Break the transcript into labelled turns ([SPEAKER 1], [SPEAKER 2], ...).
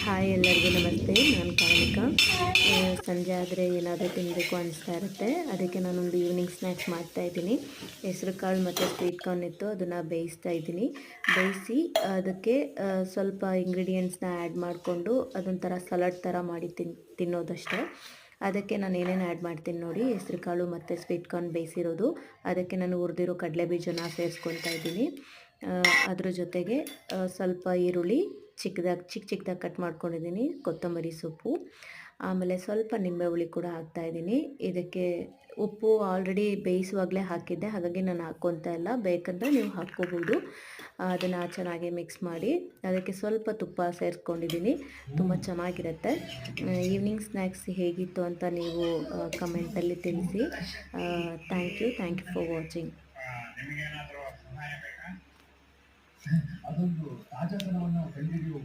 [SPEAKER 1] Hi ಎಲ್ಲರಿಗೂ ನಮಸ್ತೆ. ನಾನು ಕಾಮಿಕಾ. ಸಂಜೆ ಆದರೆ ಏನಾದರೂ ತಿನ್ನಬೇಕು ಅನಿಸ್ತಾ ಇರುತ್ತೆ, ಅದಕ್ಕೆ ನಾನೊಂದು ಈವ್ನಿಂಗ್ ಸ್ನ್ಯಾಕ್ಸ್ ಮಾಡ್ತಾಯಿದ್ದೀನಿ. ಹೆಸರು ಕಾಳು ಮತ್ತು ಸ್ವೀಟ್ ಕಾರ್ನ್ ಇತ್ತು, ಅದನ್ನು ಬೇಯಿಸ್ತಾ ಇದ್ದೀನಿ. ಬೇಯಿಸಿ ಅದಕ್ಕೆ ಸ್ವಲ್ಪ ಇಂಗ್ರೀಡಿಯೆಂಟ್ಸ್ನ ಆ್ಯಡ್ ಮಾಡಿಕೊಂಡು ಅದೊಂಥರ ಸಲಾಡ್ ಥರ ಮಾಡಿ ತಿನ್ನೋದಷ್ಟೇ. ಅದಕ್ಕೆ ನಾನು ಏನೇನು ಆ್ಯಡ್ ಮಾಡ್ತೀನಿ ನೋಡಿ. ಹೆಸರು ಕಾಳು ಮತ್ತು ಸ್ವೀಟ್ ಕಾರ್ನ್ ಬೇಯಿಸಿರೋದು, ಅದಕ್ಕೆ ನಾನು ಹುರಿದಿರೋ ಕಡಲೆ ಬೀಜನ ಸೇರಿಸ್ಕೊತಾ ಇದ್ದೀನಿ. ಅದ್ರ ಜೊತೆಗೆ ಸ್ವಲ್ಪ ಈರುಳ್ಳಿ ಚಿಕ್ಕದಾಗಿ ಕಟ್ ಮಾಡ್ಕೊಂಡಿದ್ದೀನಿ, ಕೊತ್ತಂಬರಿ ಸೊಪ್ಪು, ಆಮೇಲೆ ಸ್ವಲ್ಪ ನಿಂಬೆ ಹುಳಿ ಕೂಡ ಹಾಕ್ತಾಯಿದ್ದೀನಿ. ಇದಕ್ಕೆ ಉಪ್ಪು ಆಲ್ರೆಡಿ ಬೇಯಿಸುವಾಗಲೇ ಹಾಕಿದ್ದೆ, ಹಾಗಾಗಿ ನಾನು ಹಾಕ್ಕೊತಾ ಇಲ್ಲ. ಬೇಕಂದರೆ ನೀವು ಹಾಕ್ಕೋಬೋದು. ಅದನ್ನು ಚೆನ್ನಾಗಿ ಮಿಕ್ಸ್ ಮಾಡಿ ಅದಕ್ಕೆ ಸ್ವಲ್ಪ ತುಪ್ಪ ಸೇರಿಸ್ಕೊಂಡಿದ್ದೀನಿ. ತುಂಬ ಚೆನ್ನಾಗಿರುತ್ತೆ. ಈವ್ನಿಂಗ್ ಸ್ನ್ಯಾಕ್ಸ್ ಹೇಗಿತ್ತು ಅಂತ ನೀವು ಕಮೆಂಟಲ್ಲಿ ತಿಳಿಸಿ. Thank you for watching.
[SPEAKER 2] ಅದೊಂದು ತಾಜಾತನವನ್ನು ಕಂಡುಹಿಡಿಯುವ